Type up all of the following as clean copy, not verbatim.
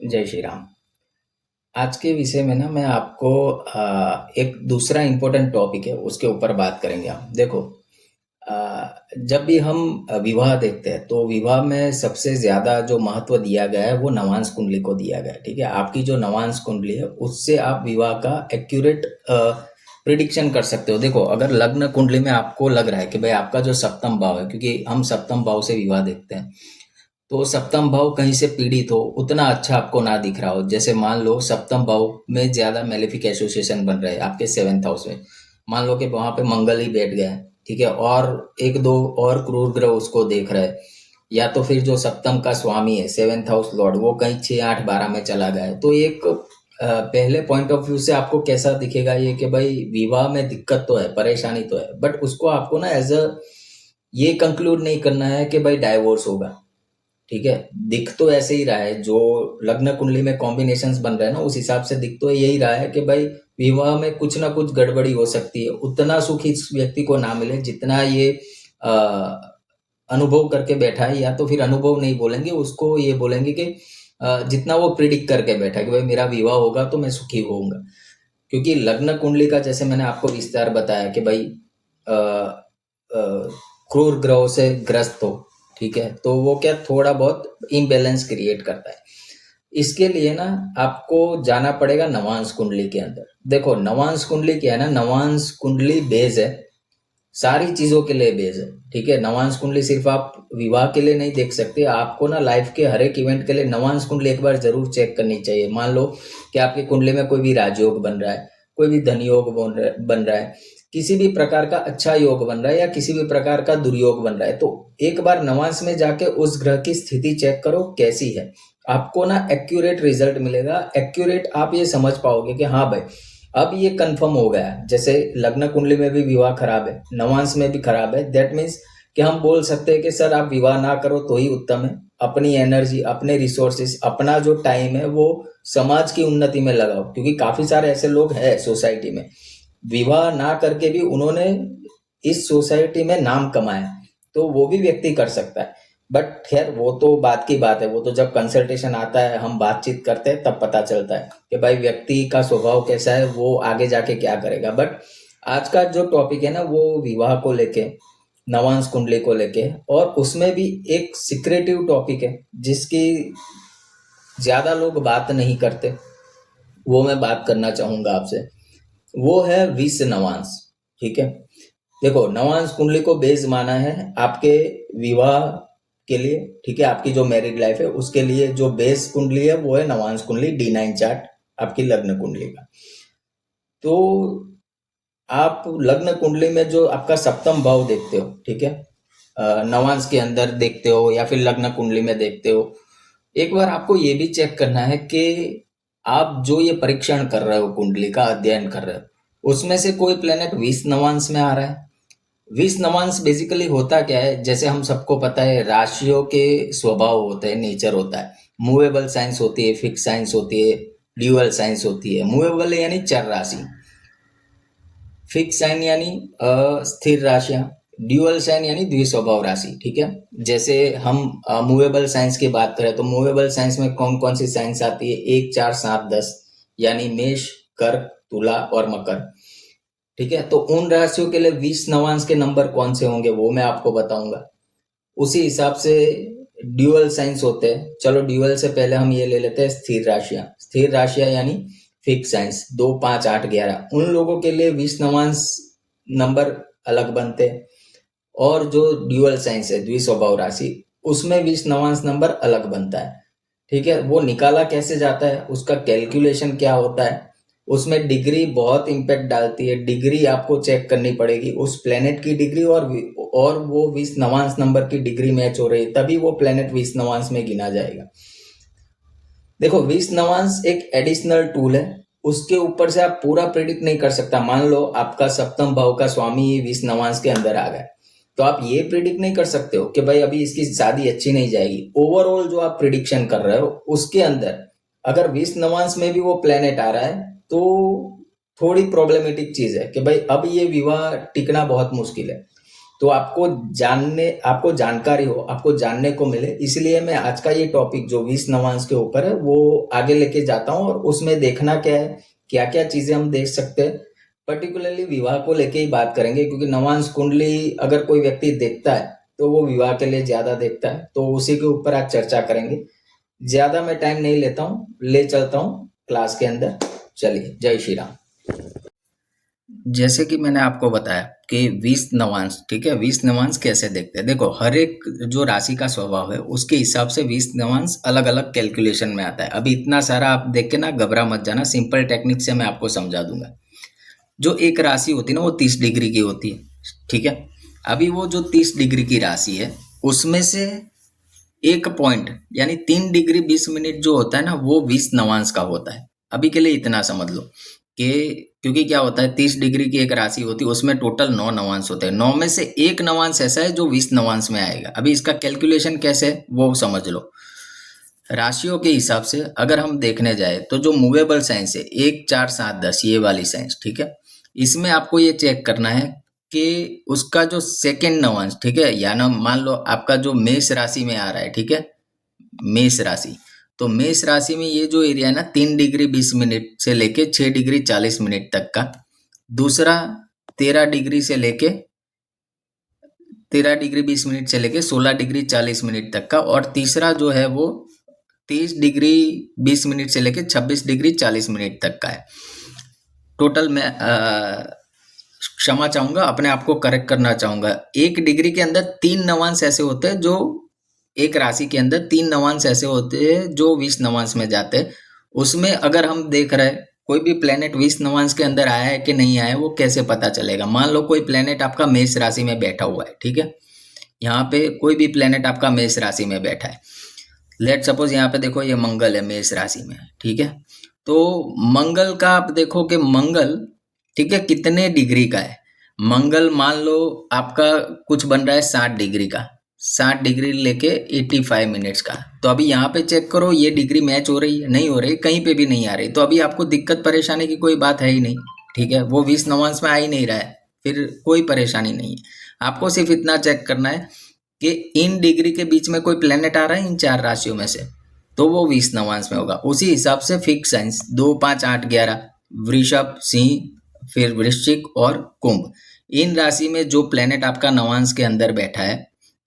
जय श्री राम। आज के विषय में ना मैं आपको एक दूसरा इम्पोर्टेंट टॉपिक है उसके ऊपर बात करेंगे हम। देखो, जब भी हम विवाह देखते हैं तो विवाह में सबसे ज़्यादा जो महत्व दिया गया है वो नवांश कुंडली को दिया गया है। ठीक है, आपकी जो नवांश कुंडली है उससे आप विवाह का एक्यूरेट प्रिडिक्शन कर सकते हो। देखो, अगर लग्न कुंडली में आपको लग रहा है कि भाई आपका जो सप्तम भाव है, क्योंकि हम सप्तम भाव से विवाह देखते हैं, तो सप्तम भाव कहीं से पीड़ित हो, उतना अच्छा आपको ना दिख रहा हो। जैसे मान लो सप्तम भाव में ज्यादा मेलेफिक एसोसिएशन बन रहे हैं आपके सेवेंथ हाउस में, मान लो कि वहां पे मंगल ही बैठ गया है, ठीक है, और एक दो और क्रूर ग्रह उसको देख रहे हैं, या तो फिर जो सप्तम का स्वामी है सेवेंथ हाउस लॉर्ड वो कहीं 6 8 12 में चला गया है, तो एक पहले पॉइंट ऑफ व्यू से आपको कैसा दिखेगा ये कि भाई विवाह में दिक्कत तो है, परेशानी तो है, बट उसको आपको ना एज अ ये कंक्लूड नहीं करना है कि भाई डाइवोर्स होगा। ठीक है, दिख तो ऐसे ही रहा है, जो लग्न कुंडली में कॉम्बिनेशंस बन रहे हैं ना उस हिसाब से दिख तो यही रहा है कि भाई विवाह में कुछ ना कुछ गड़बड़ी हो सकती है। उतना सुख इस व्यक्ति को ना मिले जितना ये अ, अनुभव करके बैठा है, या तो फिर अनुभव नहीं बोलेंगे उसको, ये बोलेंगे कि जितना वो प्रिडिक्ट करके बैठा है कि भाई मेरा विवाह होगा तो मैं सुखी होऊंगा। क्योंकि लग्न कुंडली का जैसे मैंने आपको विस्तार बताया कि भाई अ, अ, क्रूर ग्रहों से ग्रस्त हो, ठीक है, तो वो क्या थोड़ा बहुत इम्बैलेंस क्रिएट करता है। इसके लिए ना आपको जाना पड़ेगा नवांश कुंडली के अंदर। देखो, नवांश कुंडली क्या है ना, नवांश कुंडली बेस है, सारी चीजों के लिए बेस है। ठीक है, नवांश कुंडली सिर्फ आप विवाह के लिए नहीं देख सकते, आपको ना लाइफ के हर एक इवेंट के लिए नवांश कुंडली एक बार जरूर चेक करनी चाहिए। मान लो कि आपकी कुंडली में कोई भी राजयोग बन रहा है, कोई भी धन योग बन रहा है, किसी भी प्रकार का अच्छा योग बन रहा है या किसी भी प्रकार का दुर्योग बन रहा है, तो एक बार नवांश में जाके उस ग्रह की स्थिति चेक करो कैसी है। आपको ना एक्यूरेट रिजल्ट मिलेगा, एक्यूरेट आप ये समझ पाओगे कि हाँ भाई अब ये कंफर्म हो गया है। जैसे लग्न कुंडली में भी विवाह खराब है, नवांश में भी खराब है, दैट मीन्स कि हम बोल सकते हैं कि सर आप विवाह ना करो तो ही उत्तम है। अपनी एनर्जी, अपने रिसोर्सेस, अपना जो टाइम है वो समाज की उन्नति में लगाओ, क्योंकि काफी सारे ऐसे लोग हैं सोसाइटी में, विवाह ना करके भी उन्होंने इस सोसाइटी में नाम कमाया, तो वो भी व्यक्ति कर सकता है। बट खैर वो तो बात की बात है, वो तो जब कंसल्टेशन आता है, हम बातचीत करते हैं, तब पता चलता है कि भाई व्यक्ति का स्वभाव कैसा है, वो आगे जाके क्या करेगा। बट आज का जो टॉपिक है ना वो विवाह को लेके, नवांश कुंडली को लेके, और उसमें भी एक सिक्रेटिव टॉपिक है जिसकी ज्यादा लोग बात नहीं करते, वो मैं बात करना चाहूंगा आपसे। वो है विष नवांश। ठीक है, देखो, नवांश कुंडली को बेस माना है आपके विवाह के लिए। ठीक है, आपकी जो मैरिड लाइफ है उसके लिए जो बेस कुंडली है वो है नवांश कुंडली D9 चार्ट, आपकी लग्न कुंडली का। तो आप लग्न कुंडली में जो आपका सप्तम भाव देखते हो, ठीक है, नवांश के अंदर देखते हो या फिर लग्न कुंडली में देखते हो, एक बार आपको ये भी चेक करना है कि आप जो ये परीक्षण कर रहे हो, कुंडली का अध्ययन कर रहे हो, उसमें से कोई प्लेनेट 20 नवांश में आ रहा है। 20 नवांश बेसिकली होता क्या है, जैसे हम सबको पता है राशियों के स्वभाव होते हैं, नेचर होता है। मूवेबल साइंस होती है, फिक्स साइंस होती है, ड्यूअल साइंस होती है। मूवेबल यानी चर राशि, फिक्स साइन यानी स्थिर राशियां, ड्यूअल साइन यानी द्विस्वभाव राशि। ठीक है, जैसे हम मूवेबल साइंस की बात करें तो मूवेबल साइंस में कौन कौन सी साइंस आती है, 1 4 7 10, यानी मेष, कर्क, तुला और मकर। ठीक है, तो उन राशियों के लिए 20 नवांश के नंबर कौन से होंगे वो मैं आपको बताऊंगा। उसी हिसाब से ड्यूअल साइंस होते हैं। चलो, ड्यूअल से पहले हम ये ले लेते हैं स्थिर राशियां। स्थिर राशियां यानी फिक्स साइंस, 2 5 8 11, उन लोगों के लिए 20 नवांश नंबर अलग बनते हैं। और जो ड्यूअल साइंस है, द्विस्वभाव राशि, उसमें 20 नवांश नंबर अलग बनता है। ठीक है, वो निकाला कैसे जाता है, उसका कैलकुलेशन क्या होता है, उसमें डिग्री बहुत इम्पैक्ट डालती है। डिग्री आपको चेक करनी पड़ेगी, उस प्लेनेट की डिग्री और वो 20 नवांश नंबर की डिग्री मैच हो रही है, तभी वो प्लेनेट 20 नवांश में गिना जाएगा। देखो, 20 नवांश एक एडिशनल टूल है, उसके ऊपर से आप पूरा प्रिडिक्ट नहीं कर सकता। मान लो आपका सप्तम भाव का स्वामी 20 नवांश के अंदर आ गया, तो आप ये प्रिडिक्ट नहीं कर सकते हो कि भाई अभी इसकी शादी अच्छी नहीं जाएगी। ओवरऑल जो आप प्रिडिक्शन कर रहे हो उसके अंदर अगर 20 नवांश में भी वो प्लेनेट आ रहा है तो थोड़ी प्रॉब्लमेटिक चीज है कि भाई अब ये विवाह टिकना बहुत मुश्किल है। तो आपको जानकारी हो, आपको जानने को मिले, इसलिए मैं आज का ये टॉपिक जो 20 नवांश के ऊपर है वो आगे लेके जाता हूँ। और उसमें देखना क्या है, क्या क्या चीजें हम देख सकते हैं। पर्टिकुलरली विवाह को लेके ही बात करेंगे, क्योंकि नवांश कुंडली अगर कोई व्यक्ति देखता है तो वो विवाह के लिए ज्यादा देखता है, तो उसी के ऊपर आज चर्चा करेंगे। ज्यादा मैं टाइम नहीं लेता हूँ, ले चलता हूँ क्लास के अंदर। चलिए, जय श्री राम। जैसे कि मैंने आपको बताया कि 20 नवांश, ठीक है, 20 नवांश कैसे देखते हैं। देखो, हर एक जो राशि का स्वभाव है उसके हिसाब से 20 नवांश अलग अलग कैलकुलेशन में आता है। अभी इतना सारा आप देख के ना घबरा मत जाना, सिंपल टेक्निक से मैं आपको समझा दूंगा। जो एक राशि होती है ना वो 30 डिग्री की होती है, ठीक है। अभी वो जो 30 डिग्री की राशि है उसमें से एक पॉइंट यानी 3 डिग्री 20 मिनट जो होता है ना वो 20 नवांश का होता है। अभी के लिए इतना समझ लो कि क्योंकि क्या होता है, 30 डिग्री की एक राशि होती है, उसमें टोटल 9 नवांश होते हैं। 9 में से एक नवांश ऐसा है जो 20 नवांश में आएगा। अभी इसका कैलकुलेशन कैसे है वो समझ लो। राशियों के हिसाब से अगर हम देखने जाए तो जो मूवेबल साइंस है 1, 4, 7, 10 ये वाली साइंस, ठीक है, इसमें आपको ये चेक करना है कि उसका जो सेकेंड नवांश, ठीक है, या ना मान लो आपका जो मेष राशि में आ रहा है, ठीक है, मेष राशि, तो मेष राशि में ये जो एरिया है ना 3 डिग्री 20 मिनट से लेके 6 डिग्री 40 मिनट तक का, दूसरा 13 डिग्री से लेके 13 डिग्री 20 मिनट से लेके 16 डिग्री 40 मिनट तक का, और तीसरा जो है वो 30 डिग्री 20 मिनट से लेके 26 डिग्री 40 मिनट तक का है। टोटल मैं क्षमा चाहूंगा, अपने आप को करेक्ट करना चाहूंगा। 1 डिग्री के अंदर 3 नवांश ऐसे होते हैं जो एक राशि के अंदर 3 नवांश ऐसे होते हैं जो 20 नवांश में जाते हैं। उसमें अगर हम देख रहे हैं कोई भी प्लेनेट 20 नवांश के अंदर आया है कि नहीं आया है, वो कैसे पता चलेगा। मान लो कोई प्लेनेट आपका मेष राशि में बैठा हुआ है, ठीक है, यहाँ पे कोई भी प्लेनेट आपका मेष राशि में बैठा है। लेट सपोज यहाँ पे देखो ये मंगल है, मेष राशि में, ठीक है। तो मंगल का आप देखो कि मंगल, ठीक है, कितने डिग्री का है। मंगल मान लो आपका कुछ बन रहा है 60 डिग्री का, 60 डिग्री लेके 85 मिनट्स का। तो अभी यहाँ पे चेक करो ये डिग्री मैच हो रही है, नहीं हो रही, कहीं पे भी नहीं आ रही, तो अभी आपको दिक्कत परेशानी की कोई बात है ही नहीं, ठीक है। वो 20 नवांश में आ ही नहीं रहा है, फिर कोई परेशानी नहीं है। आपको सिर्फ इतना चेक करना है कि इन डिग्री के बीच में कोई प्लेनेट आ रहा है इन 4 राशियों में से, तो वो 20 नवांश में होगा। उसी हिसाब से फिक्स साइंस 2, 5, 8, 11 वृषभ, सिंह, फिर वृश्चिक और कुंभ, इन राशि में जो प्लेनेट आपका नवांश के अंदर बैठा है,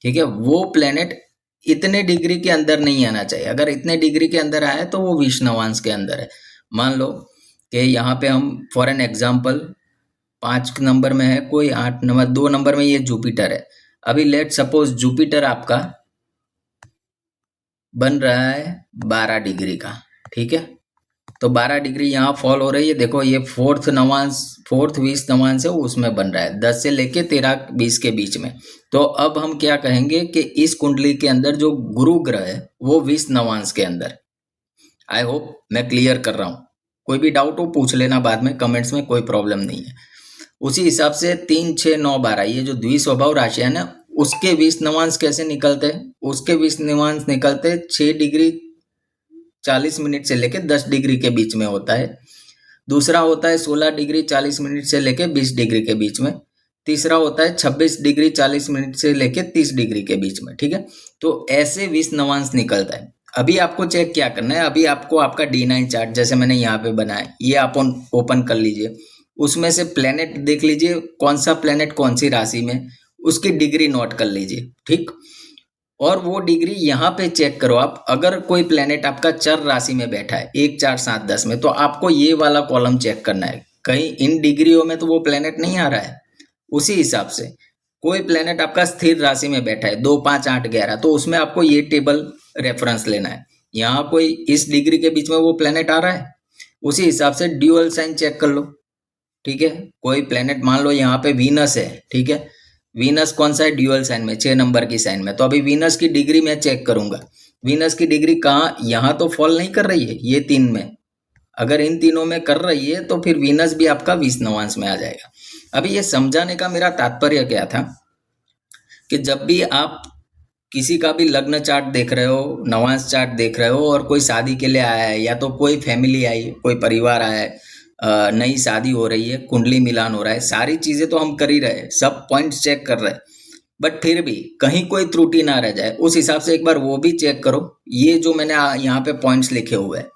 ठीक है, वो प्लेनेट इतने डिग्री के अंदर नहीं आना चाहिए। अगर इतने डिग्री के अंदर आया तो वो 20 नवांश के अंदर है। मान लो कि यहाँ पे हम फॉर एन एग्जाम्पल 5 नंबर में है कोई, 8 नंबर, 2 नंबर में ये जुपिटर है। अभी लेट सपोज जुपिटर आपका बन रहा है 12 डिग्री का, ठीक है, तो 12 डिग्री यहाँ फॉल हो रही है। देखो ये फोर्थ 20 नवांश है उसमें बन रहा है 10 से लेके 13 20 के बीच में। तो अब हम क्या कहेंगे कि इस कुंडली के अंदर जो गुरु ग्रह है वो 20 नवांश के अंदर। आई होप मैं क्लियर कर रहा हूँ। कोई भी डाउट हो पूछ लेना बाद में कमेंट्स में, कोई प्रॉब्लम नहीं है। उसी हिसाब से 3, 6, 9, 12 ये जो द्विस्वभाव राशि है ना उसके 20 नवांश कैसे निकलते हैं। उसके 20 नवांश निकलते 6 डिग्री 40 मिनट से लेके 10 डिग्री के बीच में होता है। दूसरा होता है 16 डिग्री 40 मिनट से लेके 20 डिग्री के बीच में। तीसरा होता है 26 डिग्री 40 मिनट से लेके 30 डिग्री के बीच में, ठीक है। तो ऐसे 20 नवांश निकलता है। अभी आपको चेक क्या करना है, अभी आपको आपका D9 चार्ट जैसे मैंने यहाँ पे बनाया ये आप ओपन कर लीजिए। उसमें से प्लेनेट देख लीजिए, कौन सा प्लेनेट कौन सी राशि में, उसकी डिग्री नोट कर लीजिए, ठीक। और वो डिग्री यहाँ पे चेक करो आप। अगर कोई प्लेनेट आपका चर राशि में बैठा है 1, 4, 7, 10 में, तो आपको ये वाला कॉलम चेक करना है। कहीं इन डिग्रियों में तो वो प्लेनेट नहीं आ रहा है। उसी हिसाब से कोई प्लेनेट आपका स्थिर राशि में बैठा है 2, 5, 8, 11, तो उसमें आपको ये टेबल रेफरेंस लेना है। यहाँ कोई इस डिग्री के बीच में वो प्लेनेट आ रहा है, उसी हिसाब से ड्यूअल साइन चेक कर लो, ठीक है। कोई प्लेनेट मान लो यहाँ पे वीनस है, ठीक है, वीनस कौन सा है, ड्यूअल साइन में, 6 नंबर की साइन में। तो अभी वीनस की डिग्री मैं चेक करूंगा। वीनस की डिग्री कहाँ, यहाँ तो फॉल नहीं कर रही है ये 3 में। अगर इन तीनों में कर रही है तो फिर वीनस भी आपका 20 नवांश में आ जाएगा। अभी ये समझाने का मेरा तात्पर्य क्या था कि जब भी आप किसी का भी लग्न चार्ट देख रहे हो, नवांश चार्ट देख रहे हो, और कोई शादी के लिए आया है या तो कोई फैमिली आई, कोई परिवार आया है, नई शादी हो रही है, कुंडली मिलान हो रहा है, सारी चीजें तो हम कर ही रहे हैं, सब पॉइंट्स चेक कर रहे हैं। बट फिर भी कहीं कोई त्रुटि ना रह जाए उस हिसाब से एक बार वो भी चेक करो। ये जो मैंने यहाँ पे पॉइंट्स लिखे हुए हैं,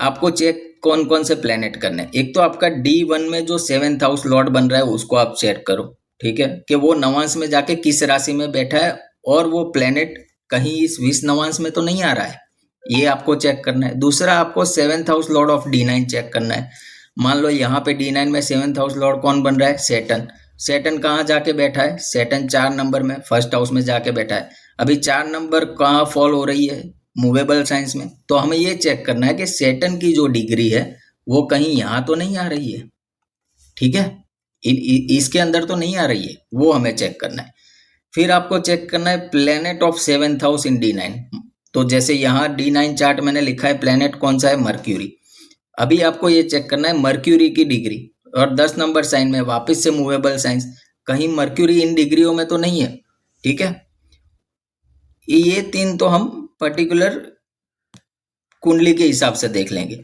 आपको चेक कौन कौन से प्लेनेट करने हैं। एक तो आपका D1 में जो 7th हाउस लॉर्ड बन रहा है उसको आप चेक करो, ठीक है, कि वो नवांश में जाके किस राशि में बैठा है और वो प्लेनेट कहीं इस 20 नवांश में तो नहीं आ रहा है, ये आपको चेक करना है। दूसरा, आपको 7th house Lord of D9 check करना है। मान लो यहाँ पे D9 में 7th हाउस लॉर्ड कौन बन रहा है, सेटन। सेटन कहाँ जाके बैठा है, सेटन 4 नंबर में फर्स्ट हाउस में जाके बैठा है। अभी 4 नंबर कहाँ फॉल हो रही है, मूवेबल साइंस में। तो हमें ये चेक करना है कि सेटन की जो डिग्री है वो कहीं यहाँ तो नहीं आ रही है, ठीक है, इसके अंदर तो नहीं आ रही है, वो हमें चेक करना है। फिर आपको चेक करना है planet of 7th house in D9। तो जैसे यहाँ D9 चार्ट मैंने लिखा है, प्लेनेट कौन सा है, मर्क्यूरी। अभी आपको ये चेक करना है मर्क्यूरी की डिग्री, और 10 नंबर साइन में वापस से मूवेबल साइंस, कहीं मर्क्यूरी इन डिग्रियों में तो नहीं है, ठीक है। ये 3 तो हम पर्टिकुलर कुंडली के हिसाब से देख लेंगे।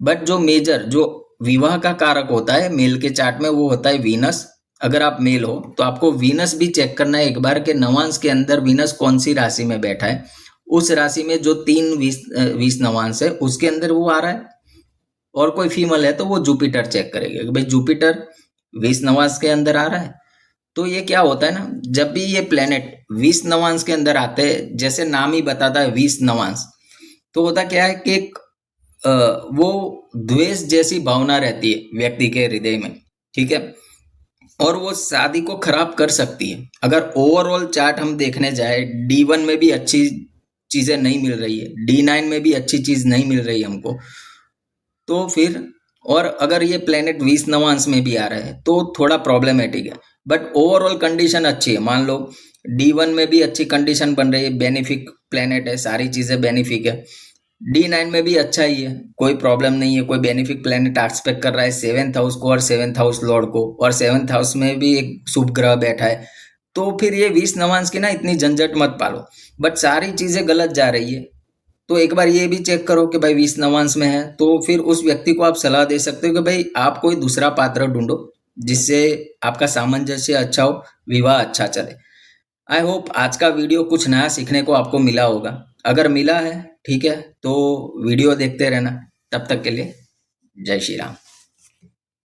बट जो मेजर, जो विवाह का कारक होता है मेल के चार्ट में, वो होता है वीनस। अगर आप मेल हो तो आपको वीनस भी चेक करना है एक बार के नवांश के अंदर वीनस कौन सी राशि में बैठा है। उस राशि में जो 3 20 नवांश है उसके अंदर वो आ रहा है। और कोई फीमेल है तो वो जुपिटर चेक करेगी कि भाई जुपिटर 20 नवांश के अंदर आ रहा है। तो ये क्या होता है ना, जब भी ये प्लेनेट 20 नवांश के अंदर आते हैं, जैसे नाम ही बताता है 20 नवांश, तो होता क्या है कि अ, वो द्वेष जैसी भावना रहती है व्यक्ति के हृदय में, ठीक है, और वो शादी को खराब कर सकती है। अगर ओवरऑल चार्ट हम देखने जाए, D1 में भी अच्छी चीजें नहीं मिल रही है, D9 में भी अच्छी चीज नहीं मिल रही हमको, तो फिर, और अगर ये प्लेनेट 20 नवांश में भी आ रहा है तो थोड़ा प्रॉब्लमेटिक है। बट ओवरऑल कंडीशन अच्छी है। मान लो D1 में भी अच्छी कंडीशन बन रही है, बेनिफिक प्लेनेट है, सारी चीजें बेनिफिक है। D9 में भी अच्छा ही है, कोई प्रॉब्लम नहीं है, कोई बेनिफिक प्लेनेट एक्सपेक्ट कर रहा है 7th हाउस को और 7th हाउस लॉर्ड को, और 7th हाउस में भी एक शुभ ग्रह बैठा है। तो फिर ये 20 नवांश की ना इतनी झंझट मत पालो। बट सारी चीजें गलत जा रही है तो एक बार ये भी चेक करो कि भाई 20 नवांश में है, तो फिर उस व्यक्ति को आप सलाह दे सकते हो कि भाई आप कोई दूसरा पात्र ढूंढो जिससे आपका सामंजस्य अच्छा हो, विवाह अच्छा चले। आई होप आज का वीडियो कुछ नया सीखने को आपको मिला होगा। अगर मिला है, ठीक है, तो वीडियो देखते रहना। तब तक के लिए जय श्री राम।